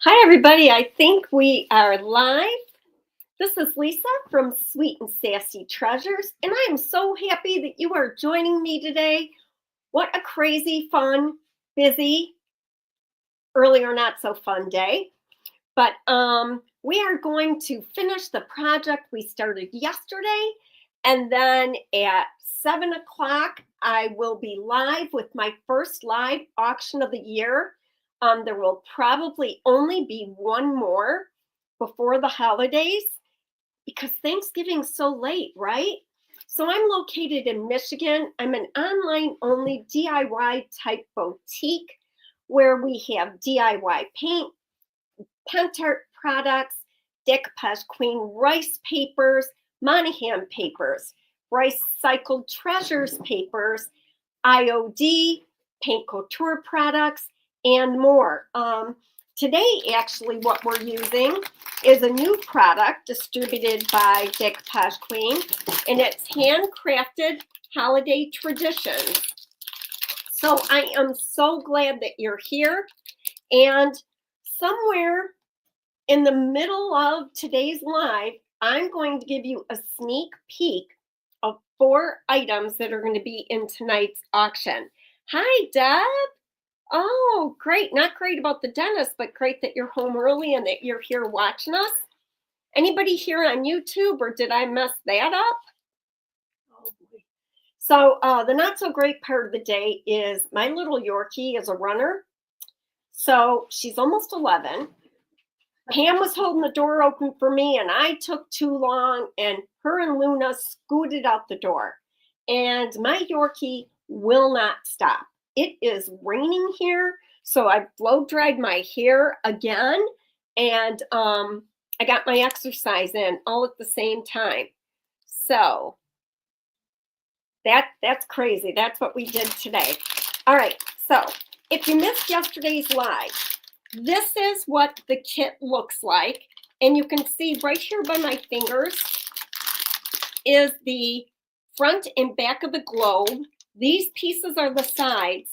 Hi, everybody. I think we are live. This is Lisa from Sweet and Sassy Treasures, and I am so happy that you are joining me today. What a crazy, fun, busy, earlier not so fun day. But we are going to finish the project we started yesterday, and then at 7 o'clock, I will be live with my first live auction of the year. There will probably only be one more before the holidays because Thanksgiving's so late, right? So I'm located in Michigan. I'm an online only DIY type boutique where we have DIY paint, Pentart products, Decoupage Queen rice papers, Monahan papers, Recycled Treasures papers, IOD, Paint Couture products, and more. Today, actually, what we're using is a new product distributed by Decoupage Queen, and it's handcrafted holiday traditions. So I am so glad that you're here. And somewhere in the middle of today's live, I'm going to give you a sneak peek of 4 items that are going to be in tonight's auction. Hi, Deb. Oh, great. Not great about the dentist, but great that you're home early and that you're here watching us. Anybody here on YouTube, or did I mess that up? Oh, boy. So the not so great part of the day is my little Yorkie is a runner. So she's almost 11. Pam was holding the door open for me, and I took too long, and her and Luna scooted out the door. And my Yorkie will not stop. It is raining here, so I blow dried my hair again, and I got my exercise in all at the same time. So that's crazy. That's what we did today. All right, so if you missed yesterday's live, this is what the kit looks like. And you can see right here by my fingers is the front and back of the globe. These pieces are the sides.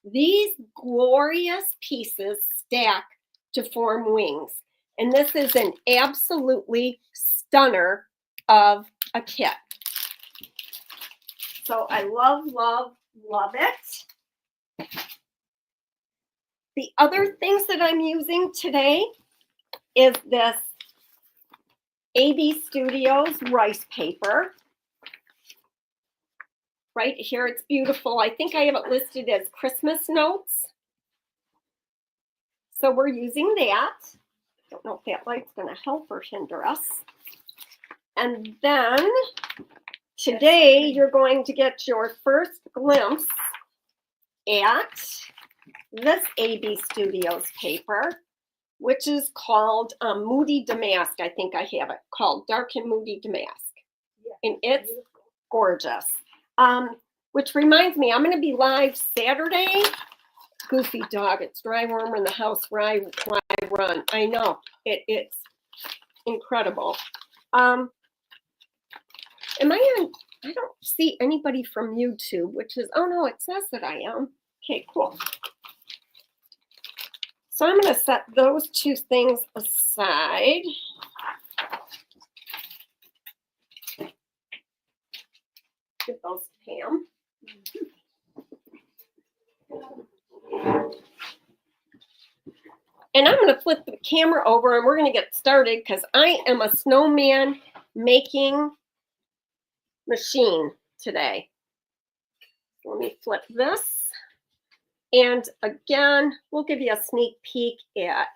These glorious pieces stack to form wings. And this is an absolutely stunner of a kit. So I love, love, love it. The other things that I'm using today is this AB Studios rice paper. Right here, it's beautiful. I think I have it listed as Christmas notes. So we're using that. Don't know if that light's going to help or hinder us. And then today, you're going to get your first glimpse at this AB Studios paper, which is called Moody Damask. I think I have it called Dark and Moody Damask. Yeah, and it's gorgeous. Which reminds me, I'm going to be live Saturday. Goofy dog, it's dry worm in the house where I run. I know, it's incredible. Am I on? I don't see anybody from YouTube, which is, oh no, it says that I am. Okay, cool. So I'm going to set those 2 things aside. Give those to Pam. And I'm going to flip the camera over and we're going to get started because I am a snowman making machine today. Let me flip this. And again, we'll give you a sneak peek at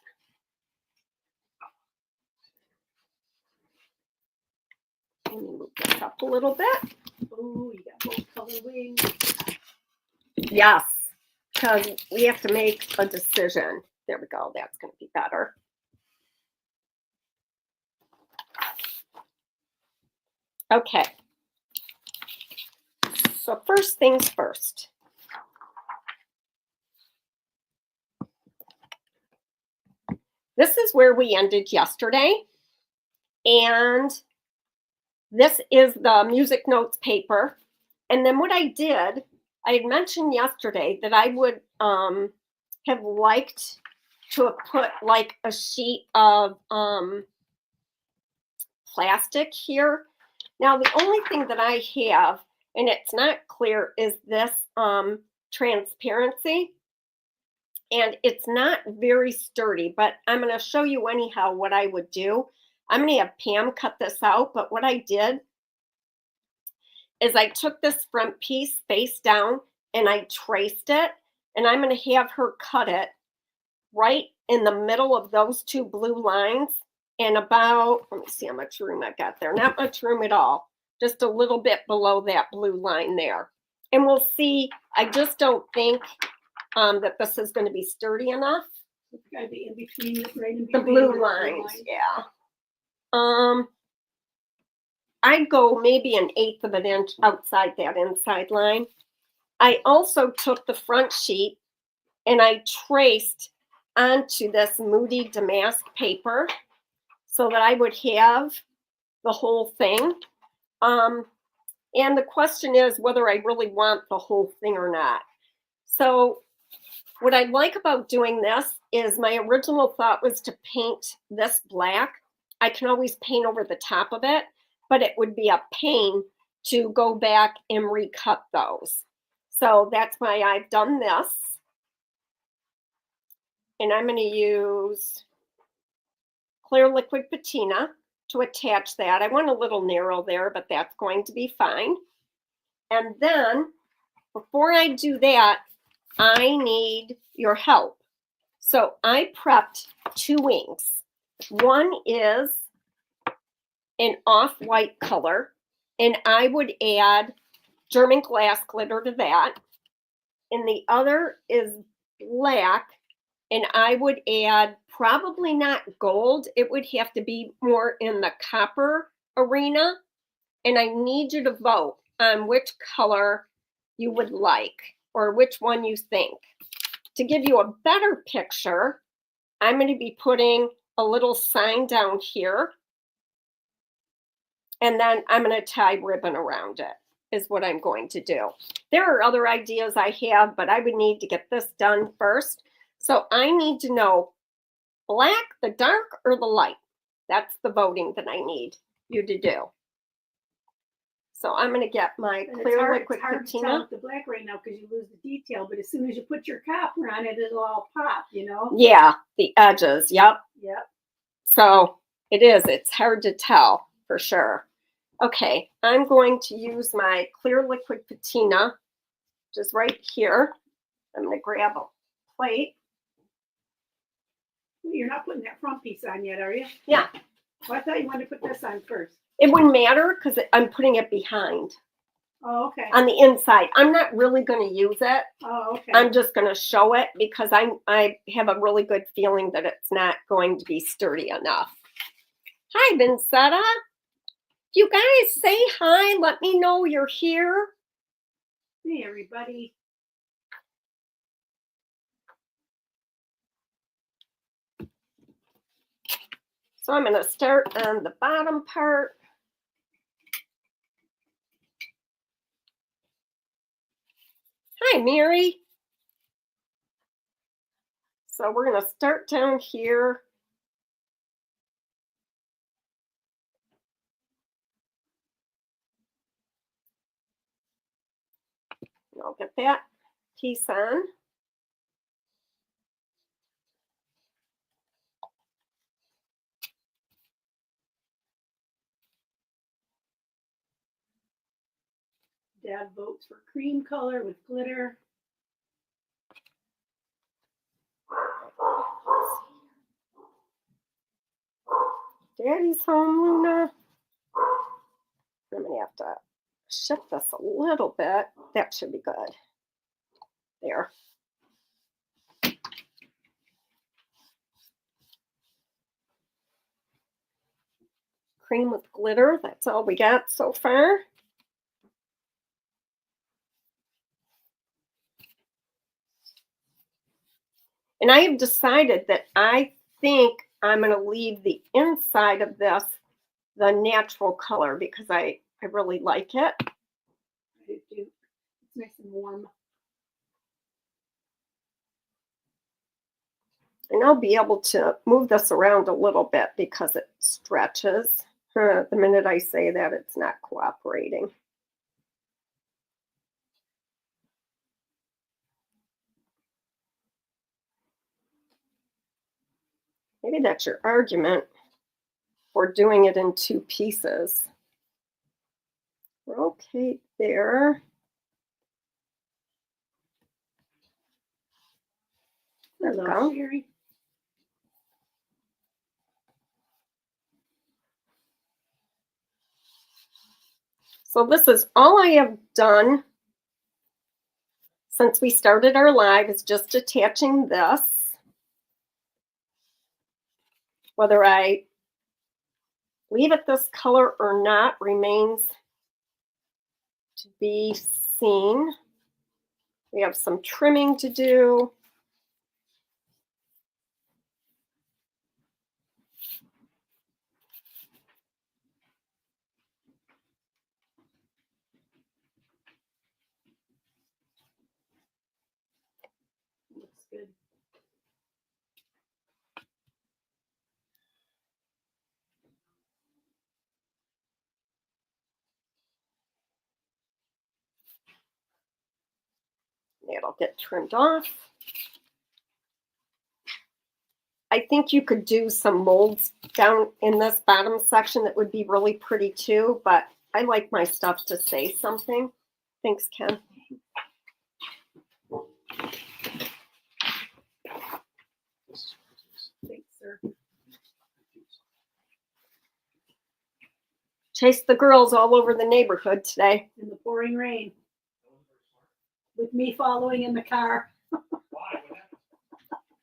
let me move this up a little bit. Oh, you got both color wings. Yes, because we have to make a decision. There we go. That's going to be better. Okay. So first things first. This is where we ended yesterday. And this is the music notes paper. And then what I did, I had mentioned yesterday that I would have liked to have put like a sheet of plastic here. Now, the only thing that I have, and it's not clear, is this transparency. And it's not very sturdy, but I'm going to show you anyhow what I would do. I'm going to have Pam cut this out, but what I did is I took this front piece face down and I traced it, and I'm going to have her cut it right in the middle of those two blue lines, and about, let me see how much room I got there. Not much room at all, just a little bit below that blue line there. And we'll see. I just don't think that this is going to be sturdy enough. It's got to be in between, right in the between blue lines. Yeah. I'd go maybe 1/8 of an inch outside that inside line. I also took the front sheet and I traced onto this Moody Damask paper so that I would have the whole thing. And the question is whether I really want the whole thing or not. So what I like about doing this is my original thought was to paint this black. I can always paint over the top of it, but it would be a pain to go back and recut those. So that's why I've done this. And I'm going to use clear liquid patina to attach that. I went a little narrow there, but that's going to be fine. And then before I do that, I need your help. So I prepped 2 inks. One is an off-white color, and I would add German glass glitter to that. And the other is black, and I would add probably not gold. It would have to be more in the copper arena. And I need you to vote on which color you would like or which one you think. To give you a better picture, I'm going to be putting a little sign down here. And then I'm going to tie ribbon around it, is what I'm going to do. There are other ideas I have, but I would need to get this done first. So I need to know black, the dark, or the light. That's the voting that I need you to do. So I'm going to get my clear liquid patina. It's hard to tell with the black right now because you lose the detail, but as soon as you put your copper on it, it'll all pop, you know? Yeah, the edges, yep. Yep. So it's hard to tell for sure. Okay, I'm going to use my clear liquid patina, just right here. I'm going to grab a plate. You're not putting that front piece on yet, are you? Yeah. Well, I thought you wanted to put this on first. It wouldn't matter because I'm putting it behind. Oh, okay. On the inside. I'm not really going to use it. Oh, okay. I'm just going to show it because I have a really good feeling that it's not going to be sturdy enough. Hi, Vincetta. You guys say hi. Let me know you're here. Hey, everybody. So I'm going to start on the bottom part. Hi, Mary. So we're going to start down here. And I'll get that piece on. Dad votes for cream color with glitter. Daddy's home, Luna. I'm going to have to shift this a little bit. That should be good. There. Cream with glitter. That's all we got so far. And I have decided that I think I'm going to leave the inside of this the natural color because I really like it. I do too. It's nice and warm. And I'll be able to move this around a little bit because it stretches. The minute I say that, it's not cooperating. Maybe that's your argument for doing it in 2 pieces. Rotate there. There we Hello, go. Sherry. So this is all I have done since we started our live, is just attaching this. Whether I leave it this color or not remains to be seen. We have some trimming to do. Looks good. It'll get trimmed off. I think you could do some molds down in this bottom section that would be really pretty too, but I like my stuff to say something. Thanks, Ken. Thanks, sir. Chased the girls all over the neighborhood today. In the pouring rain. With me following in the car.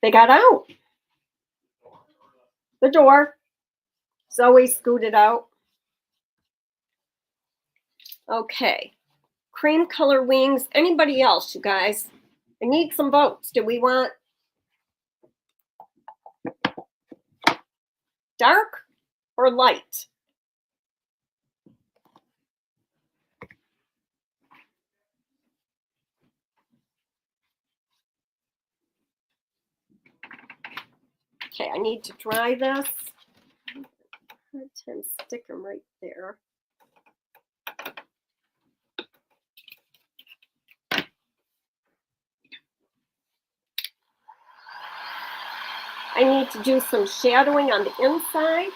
They got out the door. Zoe scooted out. Okay. Cream color wings. Anybody else, you guys? I need some votes. Do we want dark or light? Okay, I need to dry this. Hard time stick them right there. I need to do some shadowing on the inside.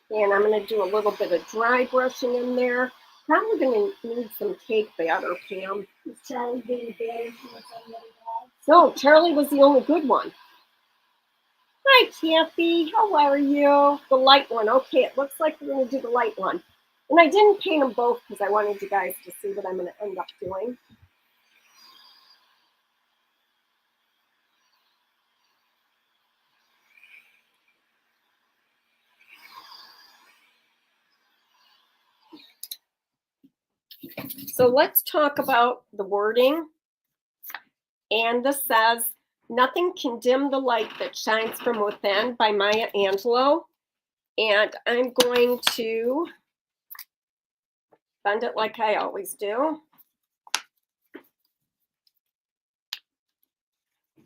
And I'm going to do a little bit of dry brushing in there. Probably going to need some cake batter, Pam. Is Charlie getting better from what's on the other wall? No, Charlie was the only good one. Hi, Kathy. How are you? The light one. Okay, it looks like we're going to do the light one. And I didn't paint them both because I wanted you guys to see what I'm going to end up doing. So let's talk about the wording. And this says, "Nothing can dim the light that shines from within" by Maya Angelou. And I'm going to bend it like I always do.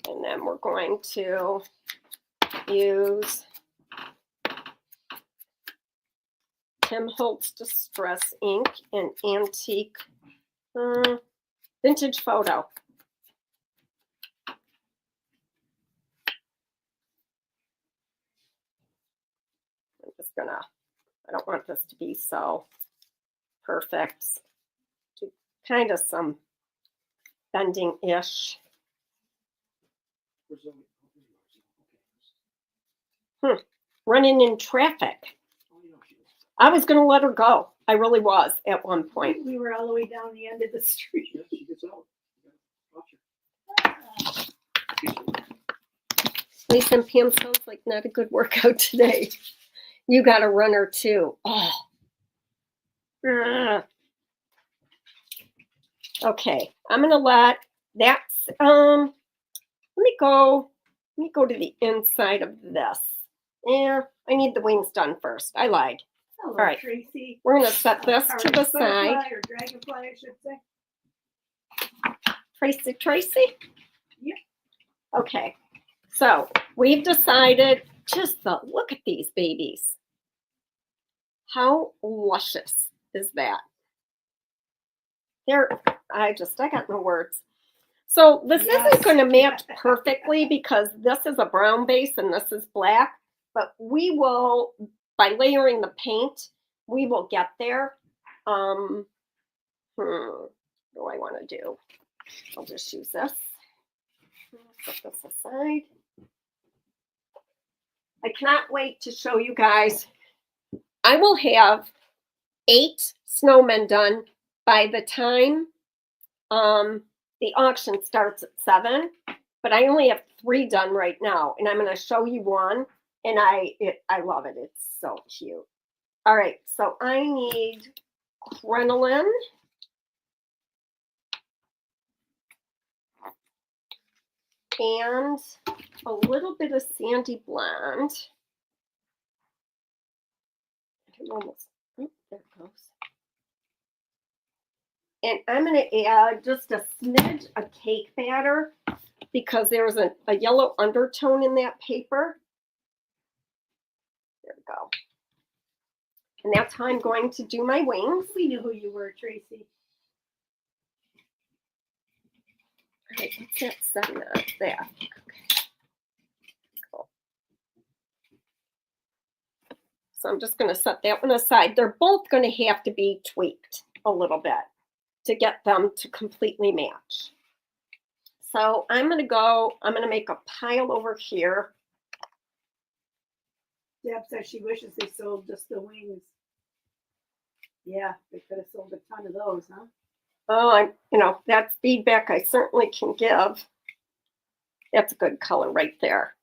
And then we're going to use Tim Holtz Distress ink in Antique Vintage Photo. I'm just gonna, I don't want this to be so perfect. Do kind of some bending-ish. Running in traffic. I was going to let her go. I really was at one point. We were all the way down the end of the street. Yeah, she gets out. Watch her. Lisa and Pam sounds like not a good workout today. You got a runner too. Oh. Ugh. Okay, I'm gonna let that. Let me go to the inside of this. Yeah, I need the wings done first. I lied. Hello, All right. Tracy. We're gonna set this Or to the side. butterfly or dragonfly, I should say. Tracy? Yep. Okay, so we've decided, look at these babies. How luscious is that? I got no words. So this Yes. isn't gonna match perfectly because this is a brown base and this is black, but we will, by layering the paint, we will get there. What do I want to do? I'll just use this. Put this aside. I cannot wait to show you guys. I will have 8 snowmen done by the time the auction starts at 7, but I only have 3 done right now, and I'm going to show you one, and I love it. It's so cute. All right, so I need crinoline. And a little bit of sandy blonde. Oh, there it goes. And I'm going to add just a smidge of cake batter because there's a yellow undertone in that paper. There we go. And that's how I'm going to do my wings. We knew who you were, Tracy. All right, what's that setting up there? Okay. Cool. So I'm just going to set that one aside. They're both going to have to be tweaked a little bit to get them to completely match. So I'm going to make a pile over here. Deb says she wishes they sold just the wings. Yeah, they could have sold a ton of those, huh? Oh, that's feedback I certainly can give. That's a good color right there.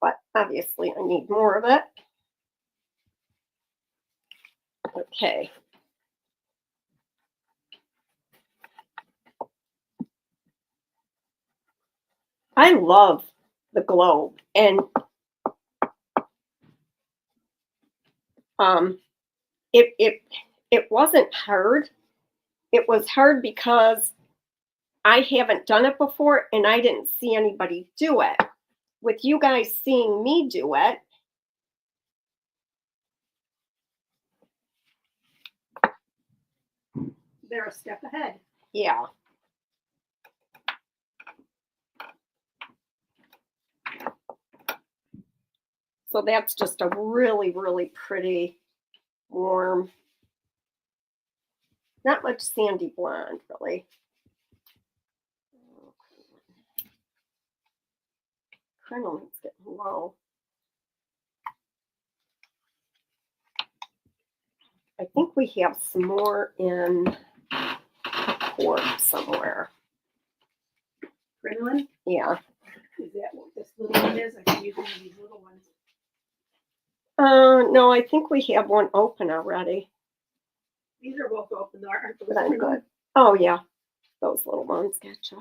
But obviously I need more of it. Okay. I love the globe, and it wasn't hard. It was hard because I haven't done it before and I didn't see anybody do it. With you guys seeing me do it, They're a step ahead. yeah. So that's just a really, really pretty, warm, not much sandy blonde, really. Crinoline's getting low. I think we have some more in a quart somewhere. Crinoline? Yeah. Is that what this little one is? I can use one of these little ones. No, I think we have one open already. These are both open, aren't those? But I'm crinoline? good. Oh, yeah. Those little ones. Gotcha.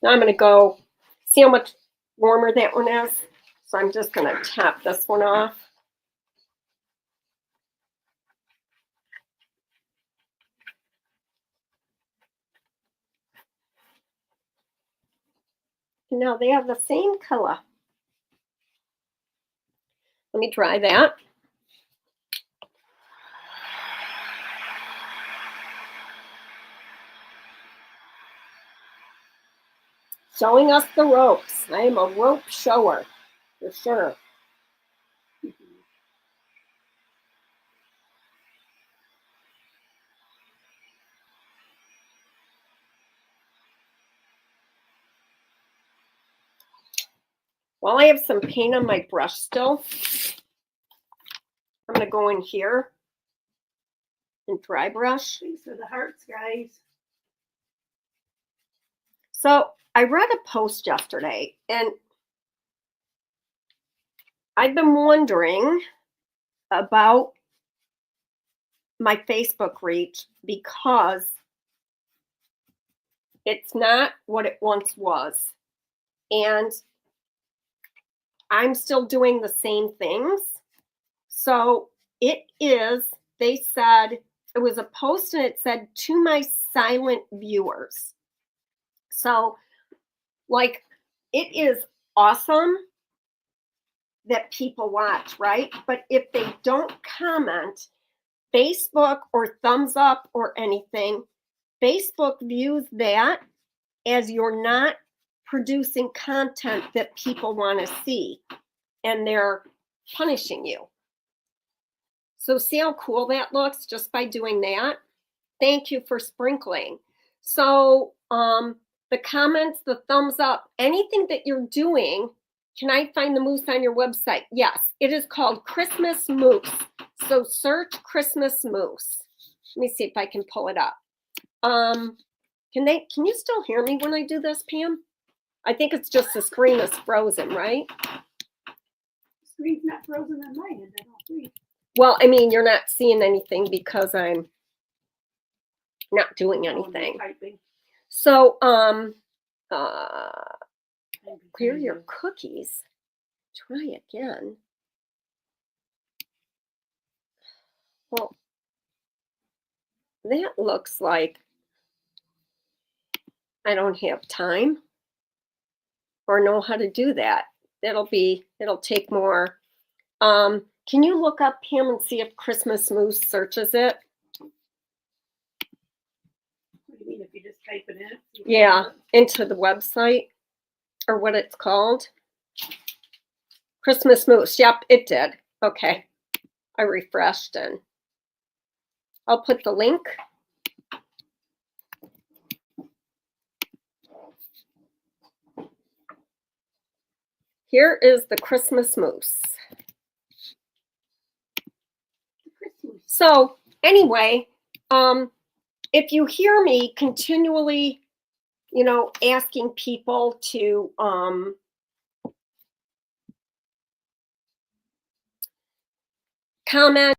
Now I'm going to go, see how much warmer that one is? So I'm just going to top this one off. Now they have the same color. Let me try that. Showing us the ropes. I am a rope shower, for sure. While I have some paint on my brush still, I'm going to go in here and dry brush. Thanks for the hearts, guys. So I read a post yesterday, and I've been wondering about my Facebook reach because it's not what it once was. And I'm still doing the same things. So it is, they said, it was a post and it said, to my silent viewers. So, like, it is awesome that people watch, right? But if they don't comment, Facebook or thumbs up or anything, Facebook views that as you're not producing content that people want to see, and they're punishing you. So see how cool that looks just by doing that? Thank you for sprinkling. So the comments, the thumbs up, anything that you're doing, can I find the moose on your website? Yes, it is called Christmas Moose. So search Christmas Moose. Let me see if I can pull it up. Can you still hear me when I do this, Pam? I think it's just the screen is frozen, right? Screen's not frozen on my end, I don't think. Well, I mean, you're not seeing anything because I'm not doing Oh, I'm anything. typing. So, I'm clear behind your you. cookies. Try again. Well, that looks like I don't have time or know how to do that. It'll take more. Can you look up Pam and see if Christmas Moose searches it? What do you mean if you just type it in? You can Yeah, find into the website or what it's called. Christmas Moose. Yep, it did. Okay. I refreshed and I'll put the link. Here is the Christmas Moose. it. Christmas. So anyway, if you hear me continually, asking people to comment,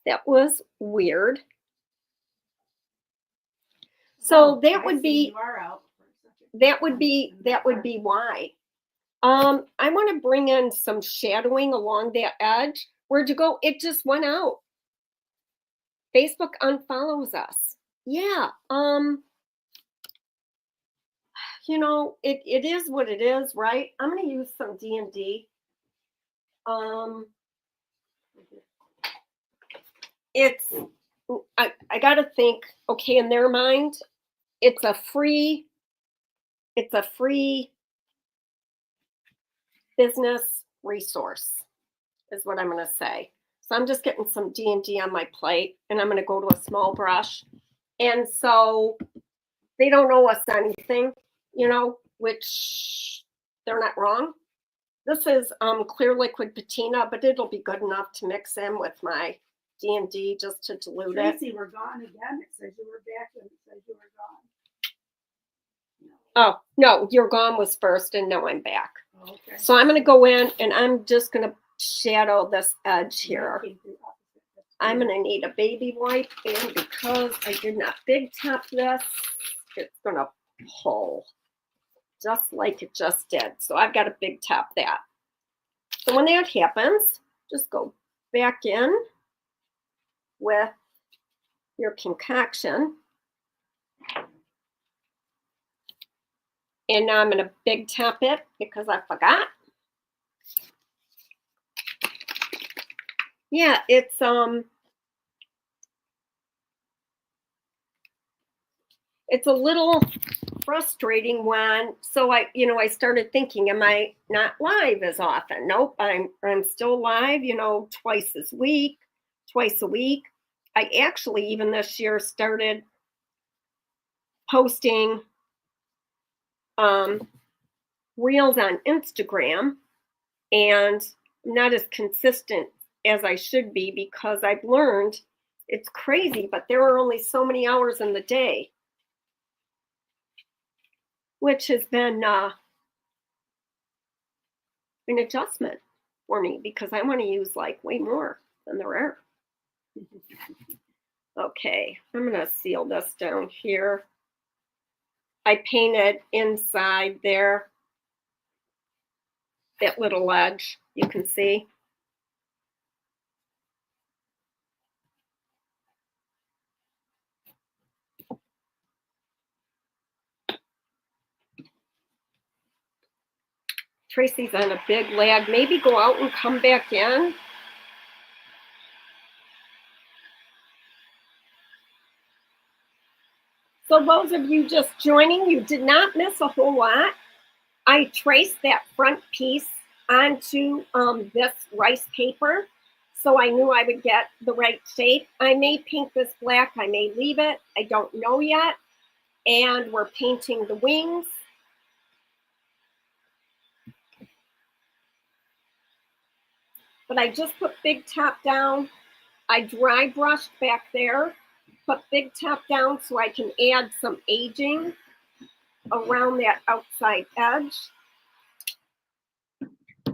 that was weird. So Oh, that I would see be you are out for a second. that would be why. I want to bring in some shadowing along that edge. Where'd you go? It just went out. Facebook unfollows us. Yeah. It is what it is, right? I'm going to use some D&D. I got to think, okay, in their mind, it's a free business resource is what I'm going to say. So I'm just getting some D&D on my plate and I'm going to go to a small brush. And so they don't owe us anything, which they're not wrong. This is clear liquid patina, but it'll be good enough to mix in with my D&D just to dilute it. Tracy, we're gone again. It says you were back and it says you were gone. No. Oh, no, your gone was first and now I'm back. Oh, okay. So I'm going to go in and I'm just going to shadow this edge here. Came through opposite. That's I'm weird. going to need a baby wipe, and because I did not big top this, it's going to pull just like it just did. So I've got to big top that. So when that happens, just go back in with your concoction. And now I'm going to big top it because I forgot. Yeah, it's a little frustrating when, so I started thinking, am I not live as often? Nope, I'm still live, twice a week. I actually even this year started posting reels on Instagram, and I'm not as consistent as I should be, because I've learned it's crazy, but there are only so many hours in the day, which has been an adjustment for me because I want to use like way more than there are. Okay, I'm going to seal this down here. I painted inside there, that little ledge, you can see. Tracy's on a big lag. Maybe go out and come back in. So those of you just joining, you did not miss a whole lot. I traced that front piece onto this rice paper, so I knew I would get the right shape. I may paint this black, I may leave it, I don't know yet. And we're painting the wings. But I just put Big Top down. I dry brushed back there, put Big Top down so I can add some aging around that outside edge.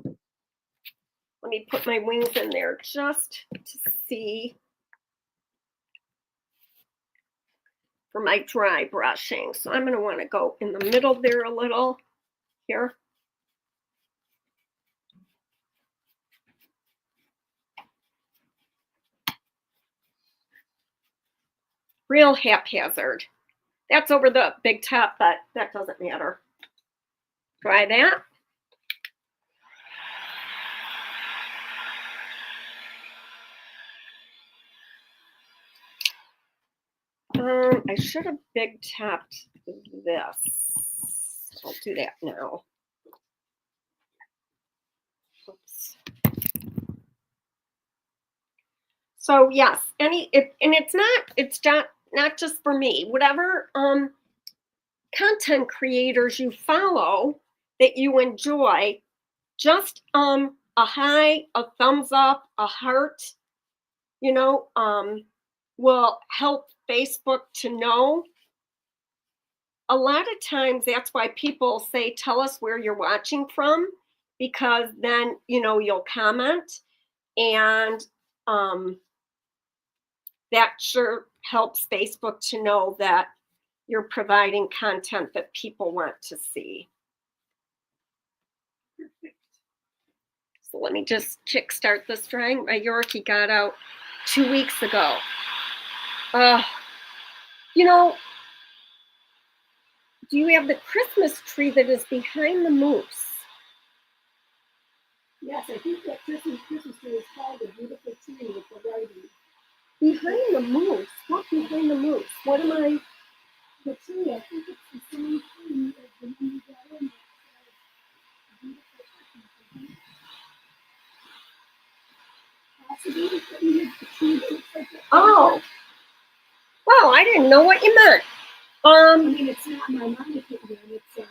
Let me put my wings in there just to see for my dry brushing. So I'm going to want to go in the middle there a little here. Real haphazard. That's over the Big Top, but that doesn't matter. Try that. I should have Big Topped this. I'll do that now. Oops. So yes, and it's not just for me. Whatever content creators you follow that you enjoy, just a hi, a thumbs up, a heart, will help Facebook to know. A lot of times that's why people say, tell us where you're watching from, because then, you'll comment, and that sure helps Facebook to know that you're providing content that people want to see. So let me just kickstart this drawing. My Yorkie got out 2 weeks ago. Do you have the Christmas tree that is behind the moose? Yes, I think that Christmas tree is called a beautiful tree with the writing. Behind the moose? What behind the moose? What am I? The tree, I think it's the same tree as the one you got in. Oh, well, I didn't know what you meant. I mean, it's not my money picture.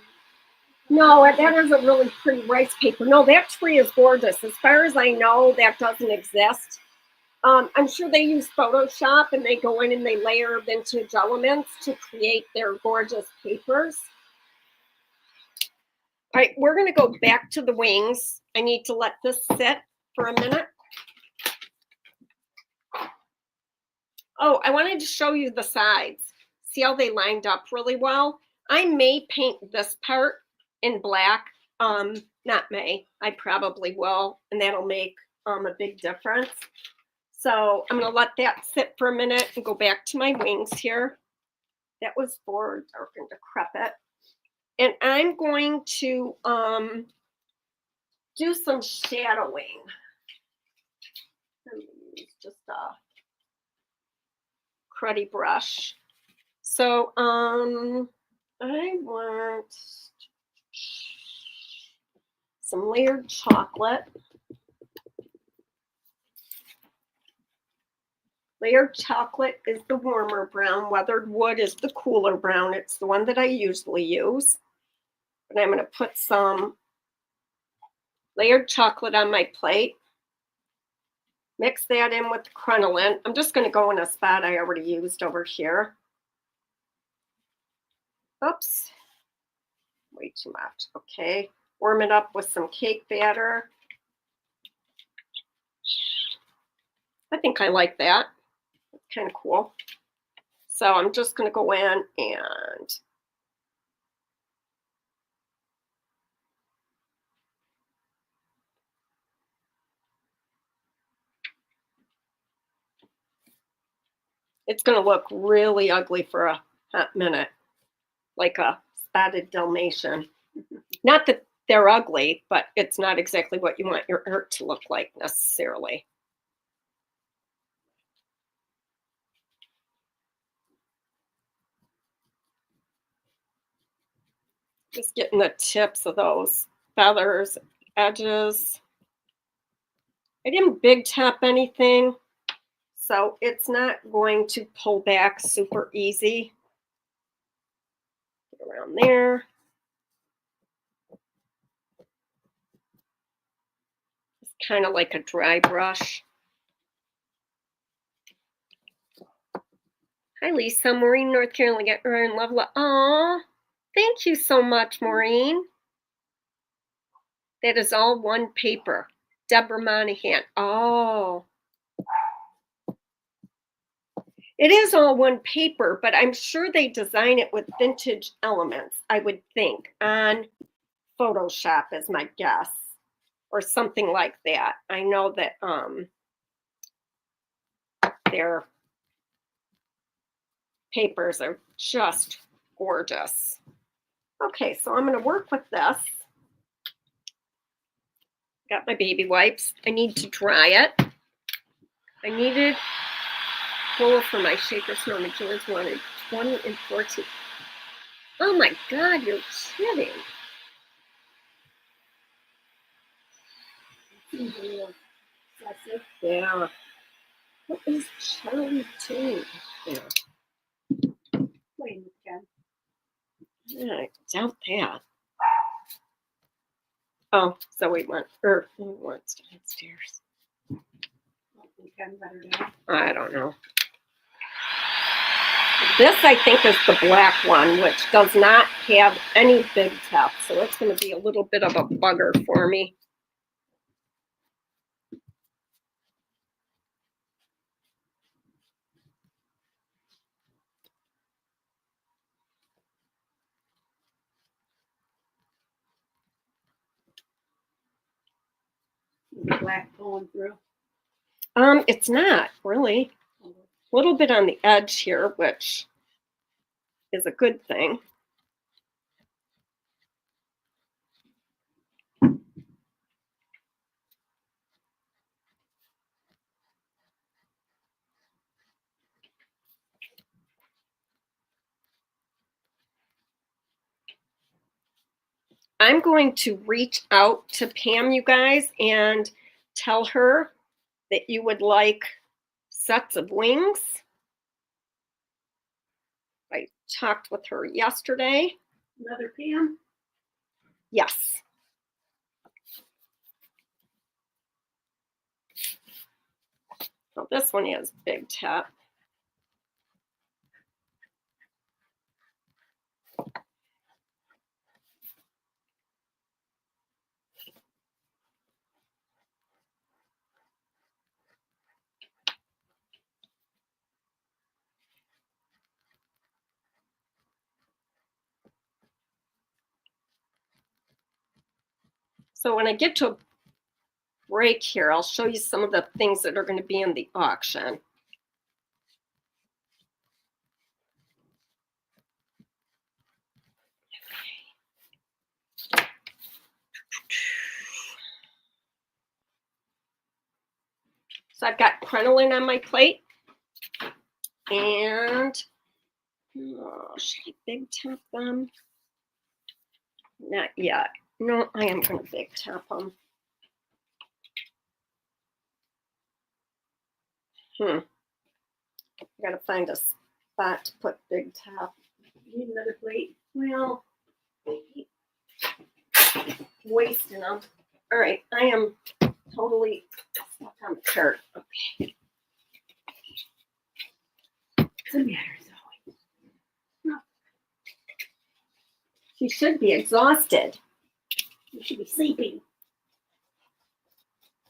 No, that is a really pretty rice paper. No, that tree is gorgeous. As far as I know, that doesn't exist. I'm sure they use Photoshop and they go in and they layer vintage elements to create their gorgeous papers. All right, we're going to go back to the wings. I need to let this sit for a minute. Oh, I wanted to show you the sides. See how they lined up really well? I may paint this part in black. Not may, I probably will, and that'll make a big difference. So I'm going to let that sit for a minute and go back to my wings here. That was for dark and decrepit. And I'm going to do some shadowing. Use just a cruddy brush. So I want some layered chocolate. Layered chocolate is the warmer brown. Weathered wood is the cooler brown. It's the one that I usually use. And I'm going to put some layered chocolate on my plate. Mix that in with the crinoline. I'm just going to go in a spot I already used over here. Oops. Way too much. Okay. Warm it up with some cake batter. I think I like that. It's kind of cool. So I'm just going to go in and it's going to look really ugly for a hot minute, like a spotted Dalmatian. Not that they're ugly, but it's not exactly what you want your art to look like necessarily. Just getting the tips of those feathers, edges. I didn't big tap anything, so it's not going to pull back super easy. Get around there. It's kind of like a dry brush. Hi, Lisa. Maureen, North Carolina. We're in Loveland. Aw, thank you so much, Maureen. That is all one paper. Deborah Monahan. Oh. It is all one paper, but I'm sure they design it with vintage elements, I would think, on Photoshop is my guess, or something like that. I know that their papers are just gorgeous. Okay, so I'm going to work with this. Got my baby wipes. I need to dry it. I needed full for my shaker snow. My Jones wanted 20 and 14. Oh my God, you're kidding. Seems a little excessive. Yeah. What is Charlie too? Yeah. Playing with Ken. I doubt that. Oh, so we went downstairs. Hopefully Ken better down. I don't know. This, I think, is the black one, which does not have any big tap, so it's going to be a little bit of a bugger for me. The black pulling through. It's not really. A little bit on the edge here, which is a good thing. I'm going to reach out to Pam, you guys, and tell her that you would like sets of wings. I talked with her yesterday. Another Pam. Yes. So this one has big tap. So when I get to a break here, I'll show you some of the things that are going to be in the auction. So I've got crinoline on my plate. And should I big tap them? Not yet. No, I am going to big tap them. I got to find a spot to put big tap. You need another plate. Well, wasting them. All right, I am totally stuck on the cart. Okay. What's the matter, Zoe? She should be exhausted. You should be sleeping.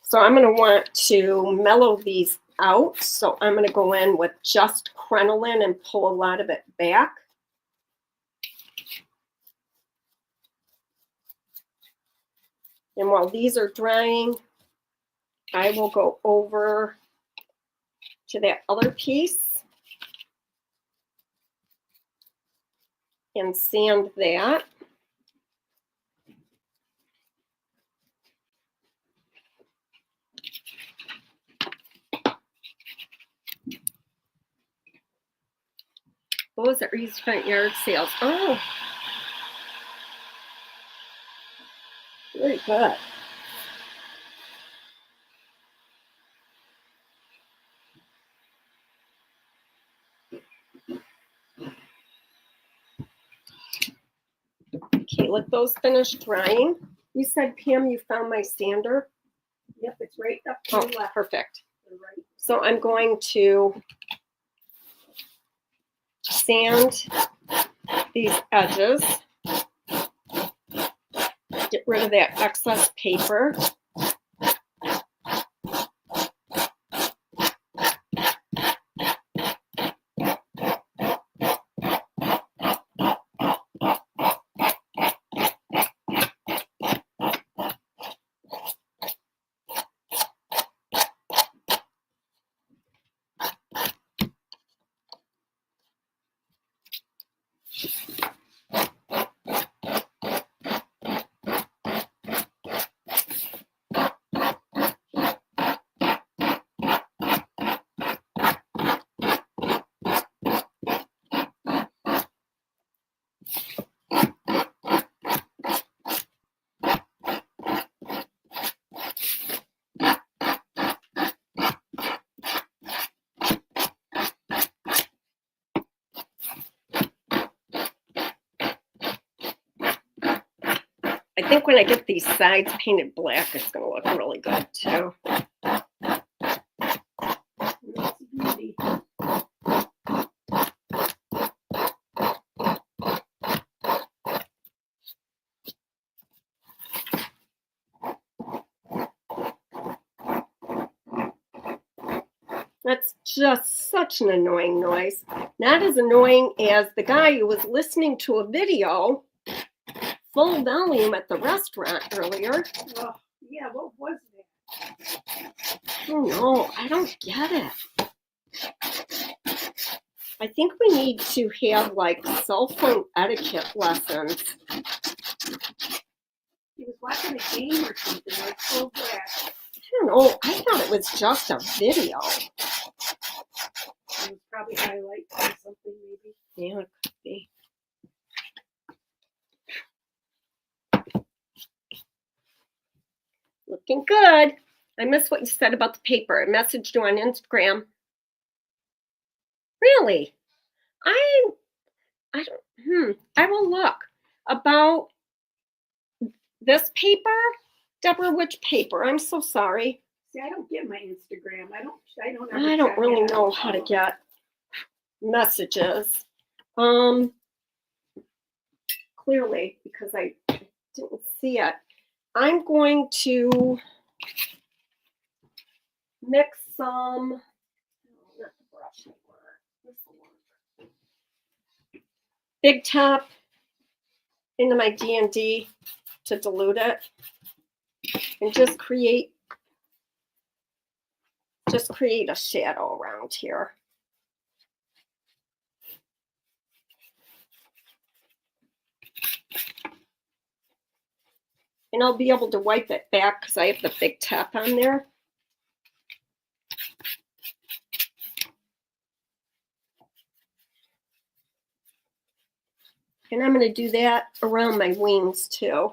So I'm going to want to mellow these out. So I'm going to go in with just crinoline and pull a lot of it back. And while these are drying, I will go over to that other piece and sand that. Those are East Front Yard Sales. Oh, very good. Okay, let those finish drying. You said, Pam, you found my sander? Yep, it's right up to Oh, the left. perfect. To the right. So I'm going to sand these edges. Get rid of that excess paper. I think when I get these sides painted black, it's going to look really good too. That's beauty. That's just such an annoying noise. Not as annoying as the guy who was listening to a video full volume at the restaurant earlier. Oh, yeah, what was that? Oh no, I don't get it. I think we need to have like cell phone etiquette lessons. He was watching a game or something, like full blast. I don't know. I thought it was just a video. It was probably highlights or something, maybe. Yeah, it could be. Looking good. I missed what you said about the paper. I messaged you on Instagram. Really? I will look. About this paper? Deborah, which paper? I'm so sorry. See, I don't get my Instagram. I don't ever I don't check really it. know how to get messages. Clearly, because I didn't see it. I'm going to mix some, not the brush I want, this will work. Big Top into my D&D to dilute it and just create a shadow around here. And I'll be able to wipe it back because I have the Big Top on there. And I'm going to do that around my wings too.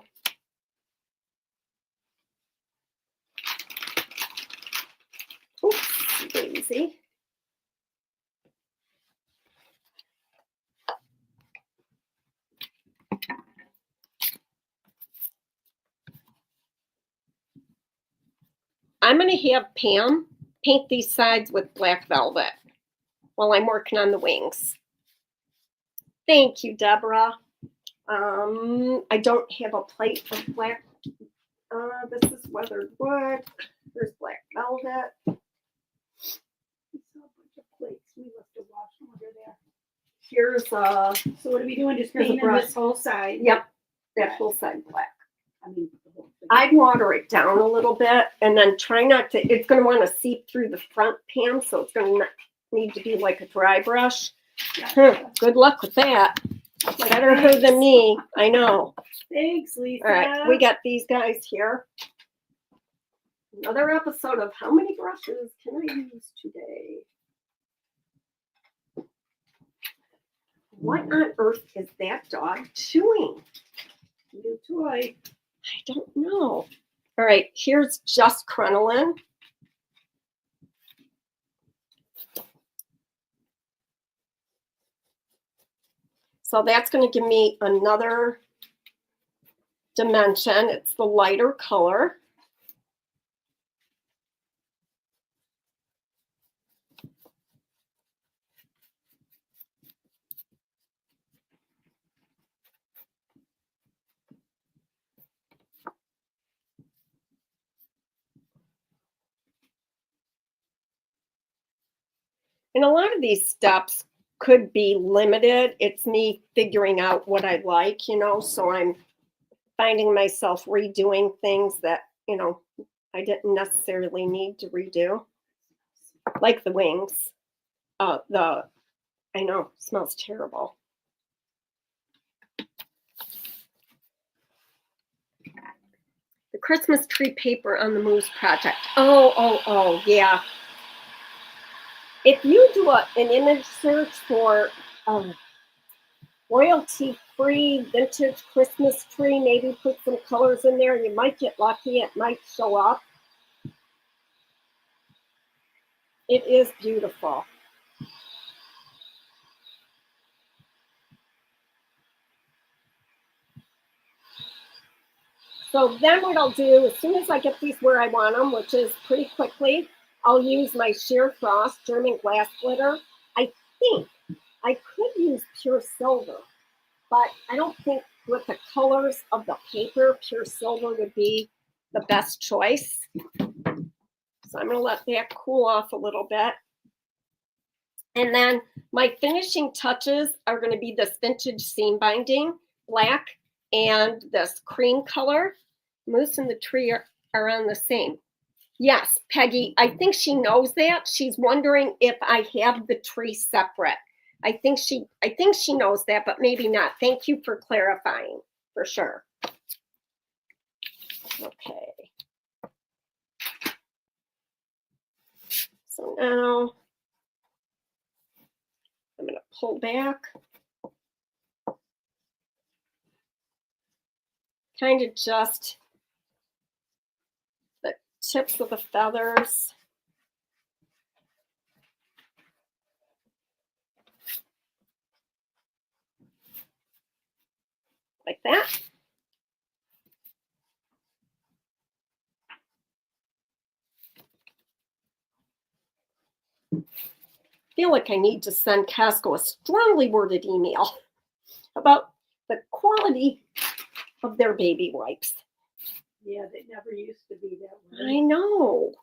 Oops, daisy. I'm going to have Pam paint these sides with black velvet while I'm working on the wings. Thank you, Deborah. I don't have a plate of black. This is weathered wood. There's black velvet. We saw a bunch of plates. We must have washed them over there. Here's So what are we doing? Just Here's a painting brush. this whole side? yep, that whole side black. I mean, the whole thing. I'd water it down a little bit and then try not to, it's going to want to seep through the front, Pam, so it's going to need to be like a dry brush. Good luck with that. Better her than me, I know. Thanks, Lisa. All right, we got these guys here. Another episode of How Many Brushes Can I Use Today? What on earth is that dog chewing? New toy. I don't know. All right, here's just crinoline. So that's going to give me another dimension. It's the lighter color. And a lot of these steps could be limited. It's me figuring out what I like, you know, so I'm finding myself redoing things that, you know, I didn't necessarily need to redo. Like the wings. I know, smells terrible. The Christmas tree paper on the Moose Project. Oh, yeah. If you do an image search for royalty-free vintage Christmas tree, maybe put some colors in there, you might get lucky. It might show up. It is beautiful. So then what I'll do, as soon as I get these where I want them, which is pretty quickly, I'll use my sheer frost German glass glitter. I think I could use pure silver, but I don't think with the colors of the paper, pure silver would be the best choice. So I'm going to let that cool off a little bit. And then my finishing touches are going to be this vintage seam binding, black, and this cream color. Moose and the tree are on the same. Yes, Peggy, I think she knows that. She's wondering if I have the tree separate. I think she knows that, but maybe not. Thank you for clarifying, for sure. Okay. So now I'm going to pull back. Kind of just the tips of the feathers. Like that. I feel like I need to send Costco a strongly worded email about the quality of their baby wipes. Yeah, they never used to be that way. I know.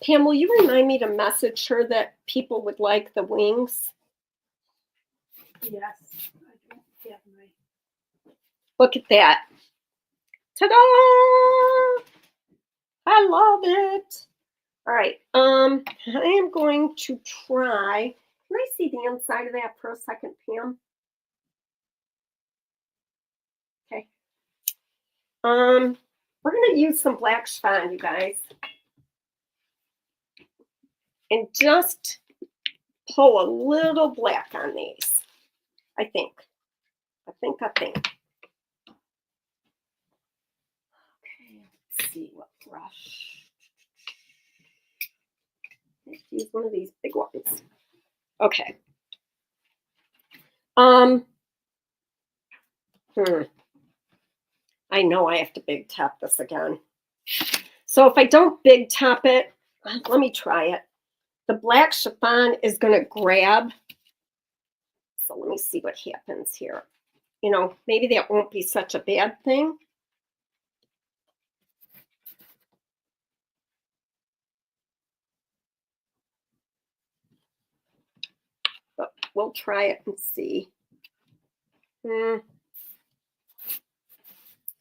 Pam, will you remind me to message her that people would like the wings? Yes, I don't have my. Look at that. Ta-da! I love it. All right. I am going to try. Can I see the inside of that for a second, Pam? Okay. We're going to use some black chiffon, you guys. And just pull a little black on these. I think. Okay, let's see what brush. Let's use one of these big ones. Okay. I know I have to big top this again. So if I don't big top it, let me try it. The black chiffon is going to grab. So let me see what happens here. You know, maybe that won't be such a bad thing. But we'll try it and see.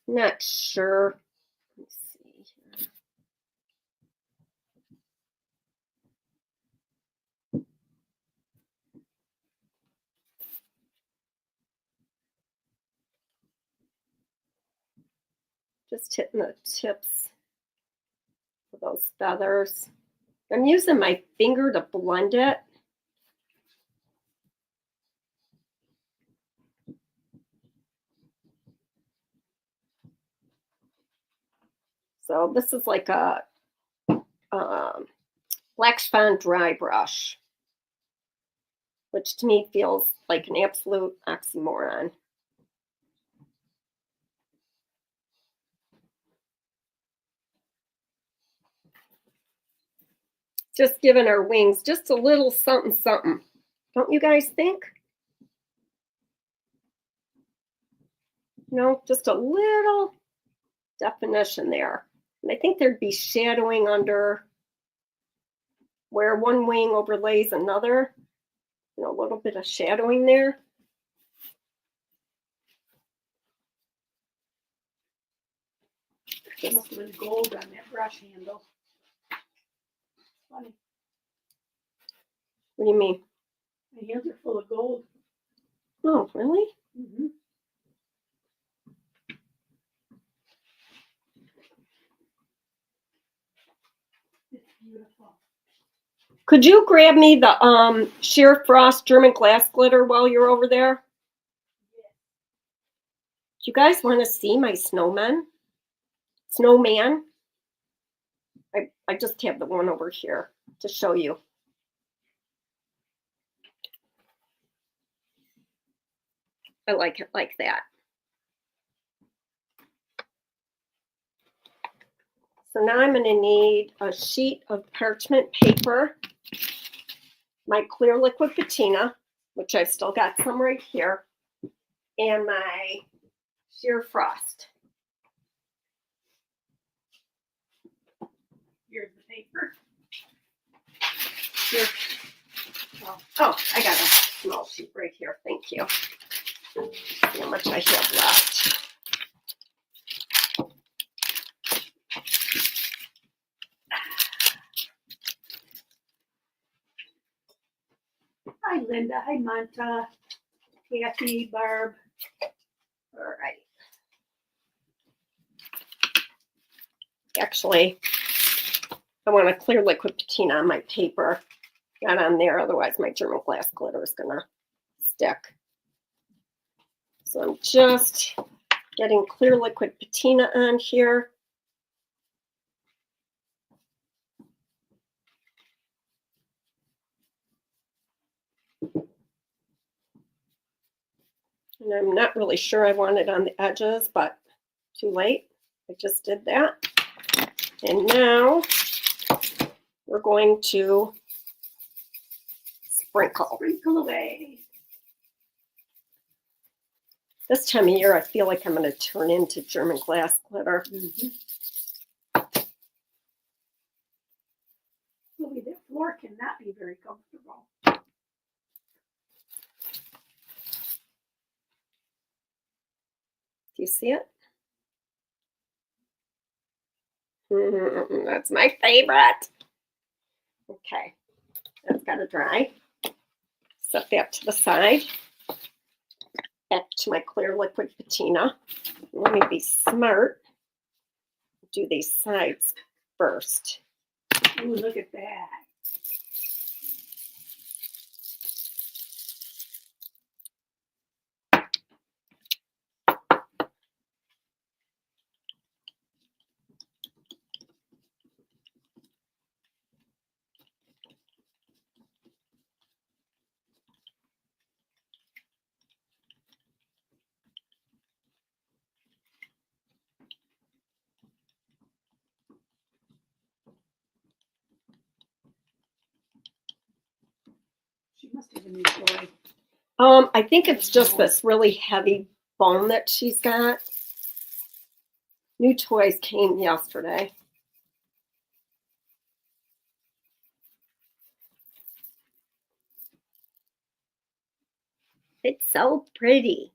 Not sure. Let me see here. Just hitting the tips of those feathers. I'm using my finger to blend it. So this is like a black chiffon dry brush, which to me feels like an absolute oxymoron. Just giving our wings just a little something, something. Don't you guys think? No, just a little definition there. And I think there'd be shadowing under where one wing overlays another. You know, a little bit of shadowing there. There must have been gold on that brush handle. Funny. What do you mean? My hands are full of gold. Oh, really? Mm-hmm. It's beautiful. Could you grab me the sheer frost German glass glitter while you're over there? Do you guys want to see my snowman? I just have the one over here to show you. I like it like that. So now I'm going to need a sheet of parchment paper, my clear liquid patina, which I've still got some right here, and my sheer frost. Here's the paper. Here. Oh, I got a small sheet right here. Thank you. See how much I have left. Hi, Linda. Hi, Monta. Kathy, Barb. All right. Actually, I want a clear liquid patina on my paper. Not on there, otherwise my German glass glitter is gonna stick. So I'm just getting clear liquid patina on here. And I'm not really sure I want it on the edges, but too late. I just did that. And now we're going to sprinkle. Sprinkle away. This time of year, I feel like I'm going to turn into German glass glitter. Mm-hmm. Louis, that floor cannot be very comfortable. Do you see it? That's my favorite. Okay, that's got to dry. Set that to the side. Back to my clear liquid patina. Let me be smart. Do these sides first. Ooh, look at that. must have a new toy. I think it's just this really heavy bone that she's got. New toys came yesterday. It's so pretty.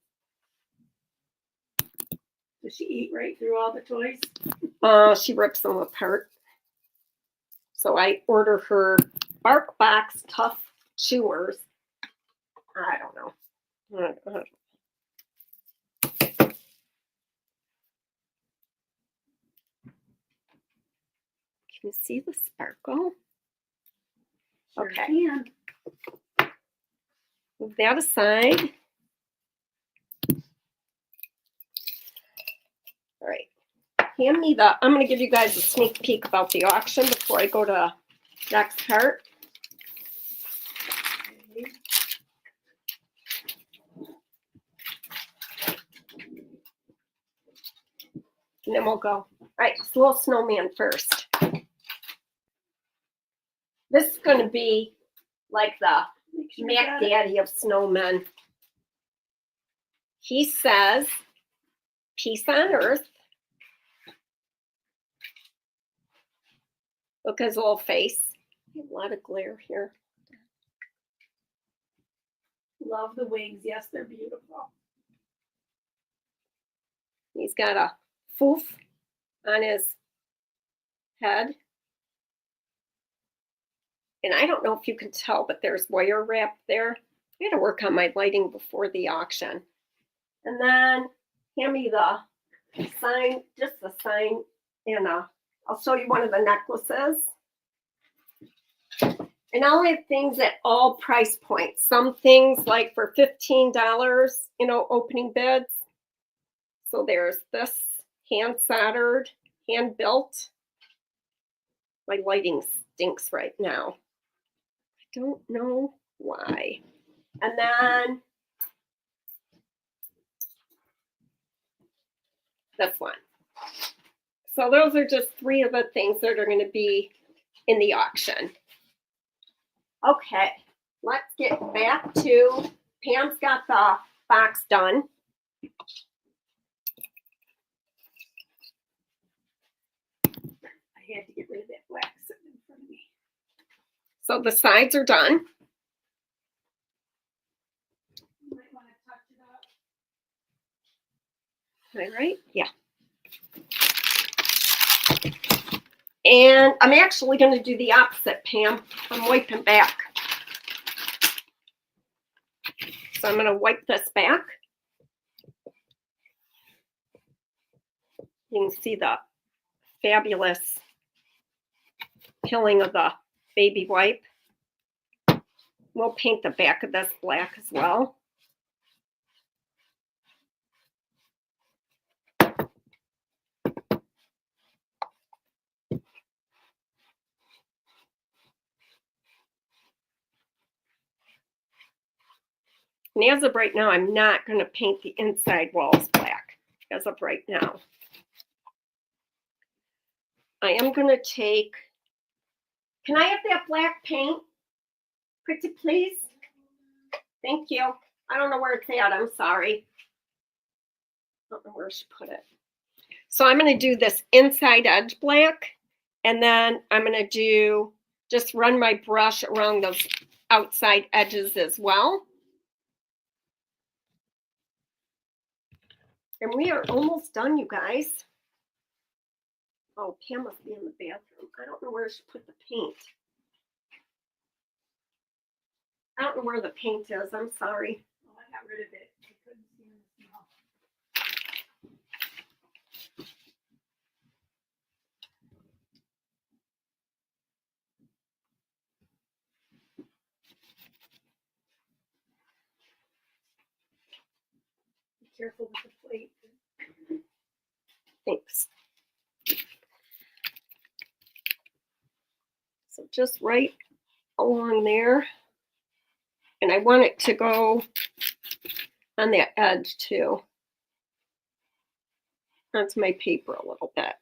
Does she eat right through all the toys? She rips them apart. So I order her BarkBox Tough Chewers. I don't know. Can you see the sparkle? Sure Okay. can. Move that aside. All right. Hand me the, I'm going to give you guys a sneak peek about the auction before I go to next part. Okay. And then we'll go. All right, it's Little Snowman first. This is going to be like the Make sure you Mac got it. Daddy of snowmen. He says, peace on earth. Look at his little face. A lot of glare here. Love the wings. Yes, they're beautiful. He's got a foof on his head. And I don't know if you can tell, but there's wire wrap there. I had to work on my lighting before the auction. And then hand me the sign, just the sign, and I'll show you one of the necklaces. And I'll have things at all price points. Some things like for $15, opening bids. So there's this hand soldered, hand built. My lighting stinks right now. I don't know why. And then this one. So those are just three of the things that are going to be in the auction. Okay, let's get back to, Pam's got the box done. I had to get rid of that black sitting in front of me. So the sides are done. You might want to touch it up. All right, yeah. And I'm actually going to do the opposite, Pam. I'm wiping back. So I'm going to wipe this back. You can see the fabulous peeling of the baby wipe. We'll paint the back of this black as well. And as of right now, I'm not going to paint the inside walls black as of right now. I am going to take, can I have that black paint? Pretty please? Thank you. I don't know where it's at. I'm sorry. I don't know where she put it. So I'm going to do this inside edge black. And then I'm going to do, just run my brush around those outside edges as well. And we are almost done, you guys. Oh, Pam must be in the bathroom. I don't know where she put the paint. I don't know where the paint is. I'm sorry. Oh, I got rid of it. I couldn't see in the smell. Be careful with the plate. Thanks. So just right along there. And I want it to go on the edge too. That's my paper a little bit.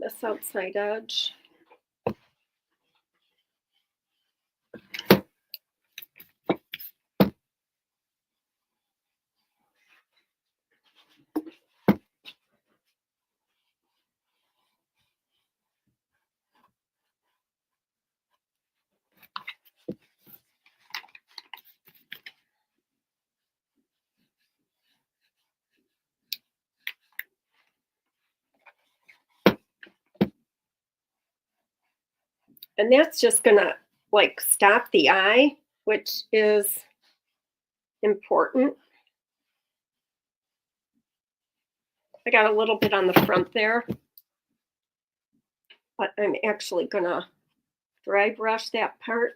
this outside edge. And that's just gonna like stop the eye, which is important. I got a little bit on the front there, but I'm actually gonna dry brush that part.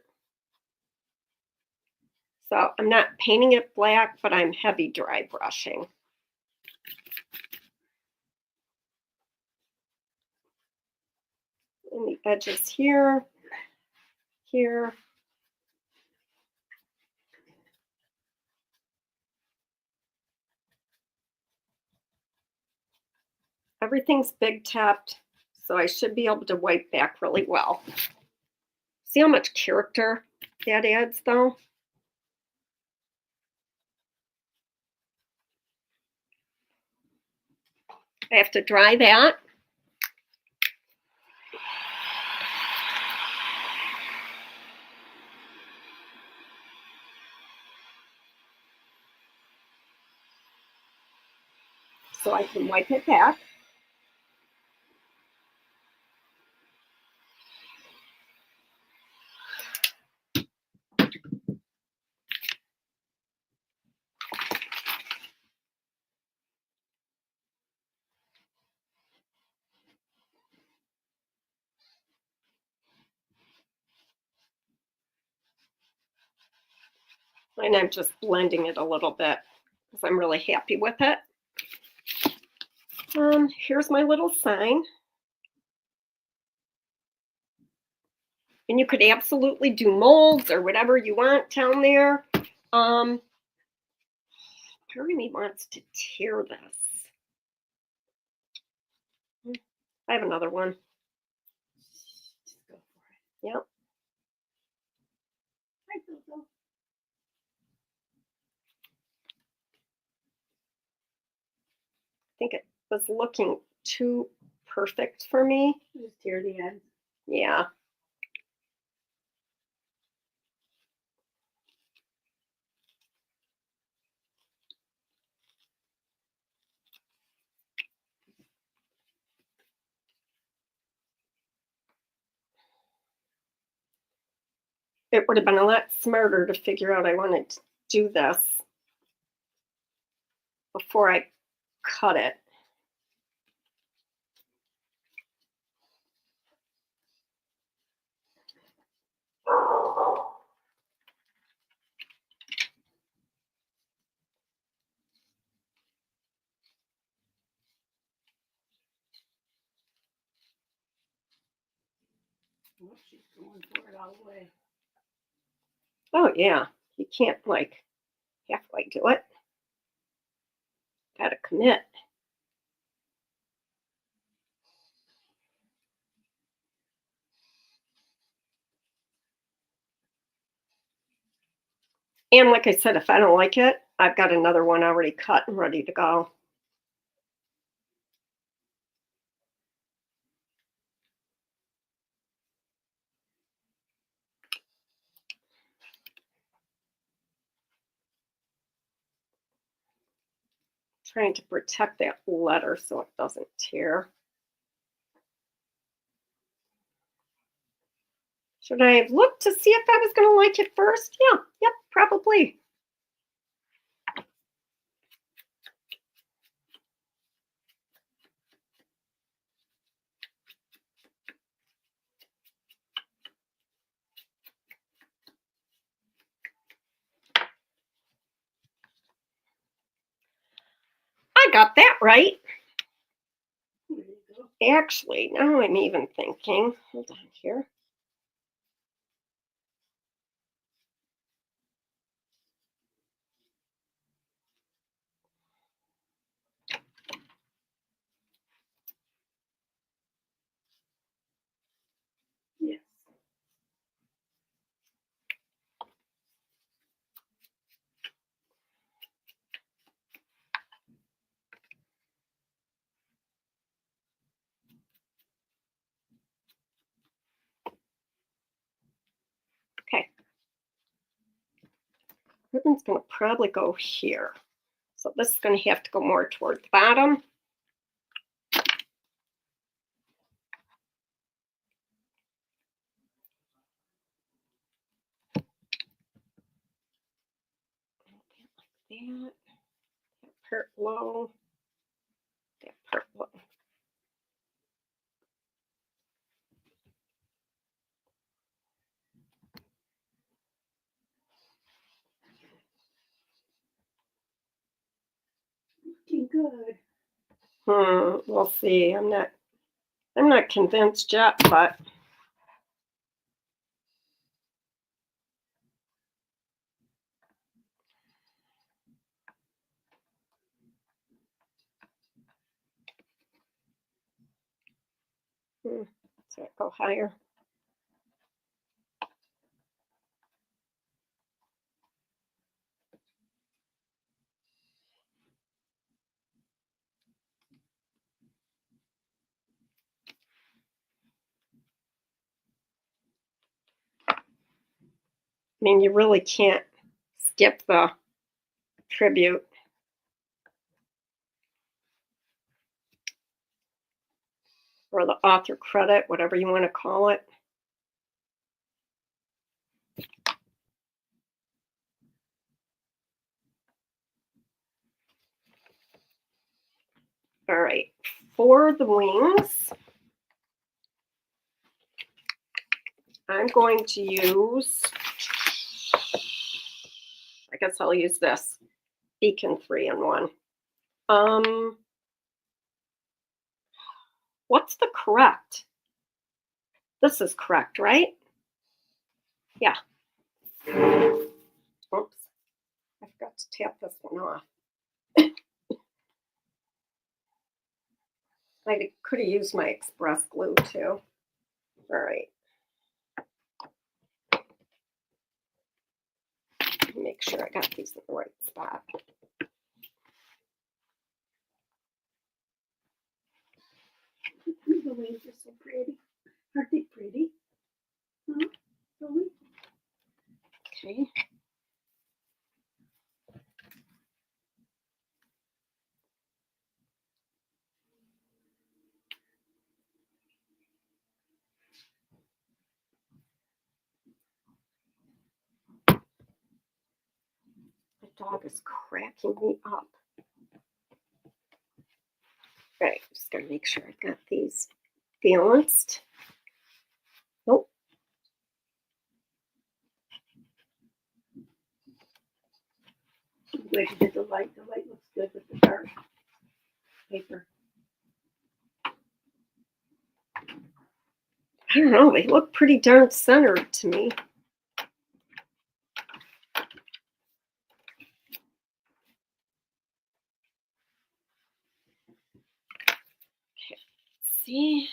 So I'm not painting it black, but I'm heavy dry brushing. And the edges here, here. Everything's big tapped, so I should be able to wipe back really well. See how much character that adds though? I have to dry that. So I can wipe it back. And I'm just blending it a little bit because I'm really happy with it. Here's my little sign. And you could absolutely do molds or whatever you want down there. Part of me wants to tear this. I have another one. Just go for it. Yep. Hi, Zozo. I think it was looking too perfect for me. Just tear the end. Yeah. It would have been a lot smarter to figure out I wanted to do this before I cut it. Oh, she's going for it all the way. Oh yeah, you can't like halfway do it. Gotta commit. And like I said, if I don't like it, I've got another one already cut and ready to go. Trying to protect that letter so it doesn't tear. Should I have looked to see if I was going to like it first? Yeah, yep, probably. I got that right. There you go. Actually, now I'm even thinking. Hold on here. ribbon's going to probably go here. So this is going to have to go more toward the bottom. That part low, that part low. Looking good. We'll see. I'm not convinced yet, but so I go higher. I mean, you really can't skip the tribute. Or the author credit, whatever you want to call it. All right, for the wings, I'm going to use, I guess I'll use this Beacon 3-in-1. What's the correct? This is correct, right? Yeah. Oops. I forgot to tap this one off. I could have used my express glue too. All right. Make sure I got these in the right spot. The wings are so pretty. Aren't they pretty? Huh? Zoe? Okay. My dog is cracking me up. All right, just gotta make sure I've got these balanced. Nope. I'm glad you did the light. The light looks good with the dark paper. I don't know, they look pretty darn centered to me. Okay, see.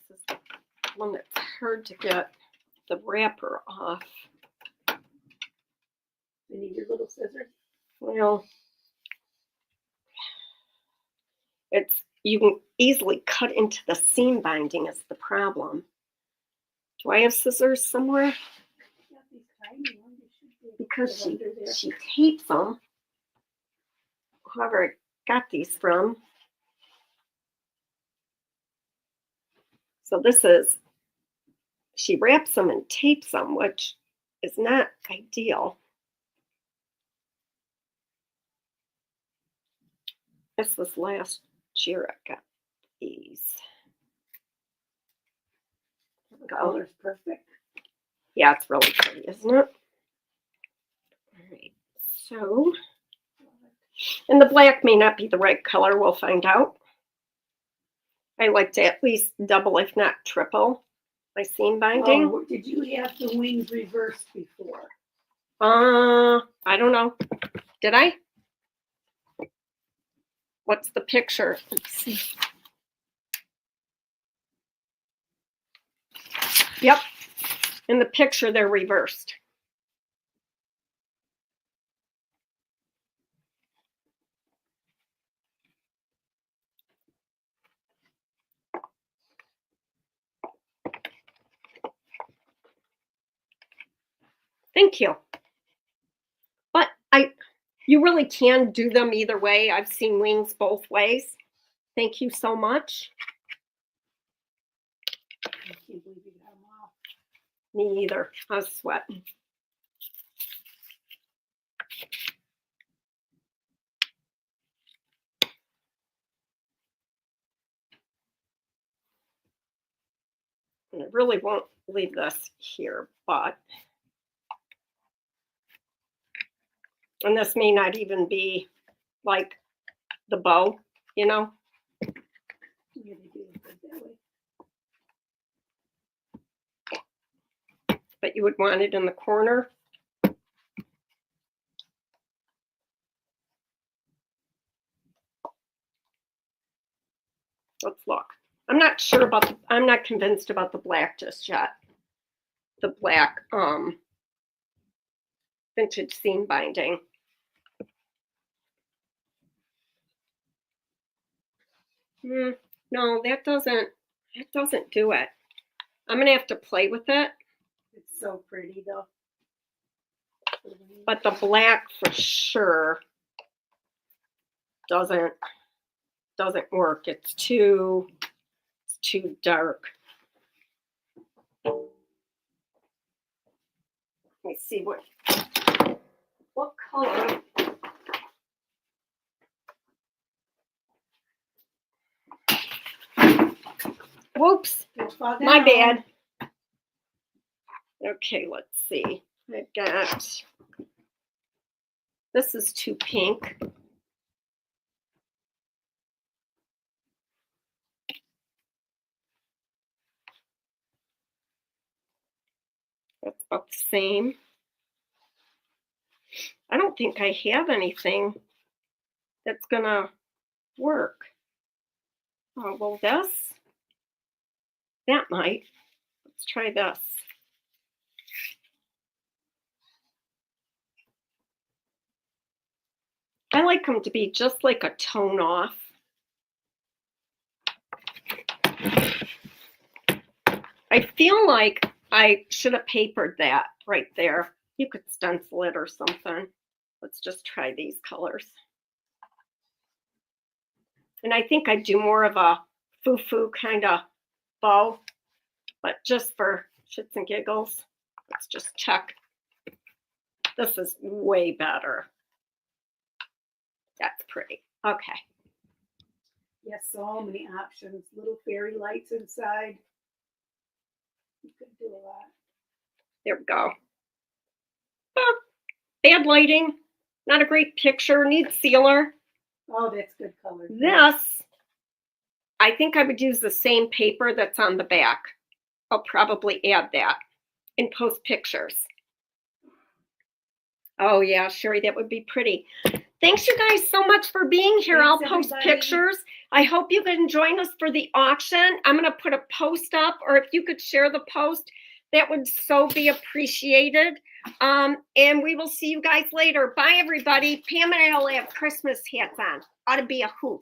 This is the one that's hard to get the wrapper off. You need your little scissors. Well, you can easily cut into the seam binding is the problem. Do I have scissors somewhere? Got these tiny ones. You should be able to Because get under there. she tapes them. Whoever I got these from. So this is, she wraps them and tapes them, which is not ideal. This was last year I got these. The color's perfect. Yeah, it's really pretty, isn't it? All right, so, and the black may not be the right color, we'll find out. I like to at least double, if not triple, my seam binding. Oh, did you have the wings reversed before? I don't know. Did I? What's the picture? Let's see. Yep. In the picture, they're reversed. Thank you. But you really can do them either way. I've seen wings both ways. Thank you so much. I can't believe you got them off. Me either. I was sweating. And I really won't leave this here, but, and this may not even be like the bow, you know? Yeah, they do it good that way. But you would want it in the corner. Let's look. I'm not sure about I'm not convinced about the black just yet. The black vintage seam binding. No, that doesn't do it. I'm gonna have to play with it. It's so pretty though. But the black for sure doesn't work. It's too dark. Let me see what color. Whoops, my bad. Okay, let's see. I've got, this is too pink. That's about the same. I don't think I have anything that's gonna work. Oh, well, that might. Let's try this. I like them to be just like a tone off. I feel like I should have papered that right there. You could stencil it or something. Let's just try these colors. And I think I'd do more of a foo-foo kind of bow, but just for shits and giggles, let's just check. This is way better. That's pretty. Okay. Yes, so many options. Little fairy lights inside. You could do a lot. There we go. Oh, bad lighting. Not a great picture. Needs sealer. Oh, that's good color. This, I think I would use the same paper that's on the back. I'll probably add that and post pictures. Oh yeah, Sherry, that would be pretty. Thanks you guys so much for being here. Thanks, I'll post everybody. pictures. I hope you can join us for the auction. I'm gonna put a post up, or if you could share the post, that would so be appreciated. And we will see you guys later. Bye everybody. Pam and I will have Christmas hats on. Ought to be a hoot.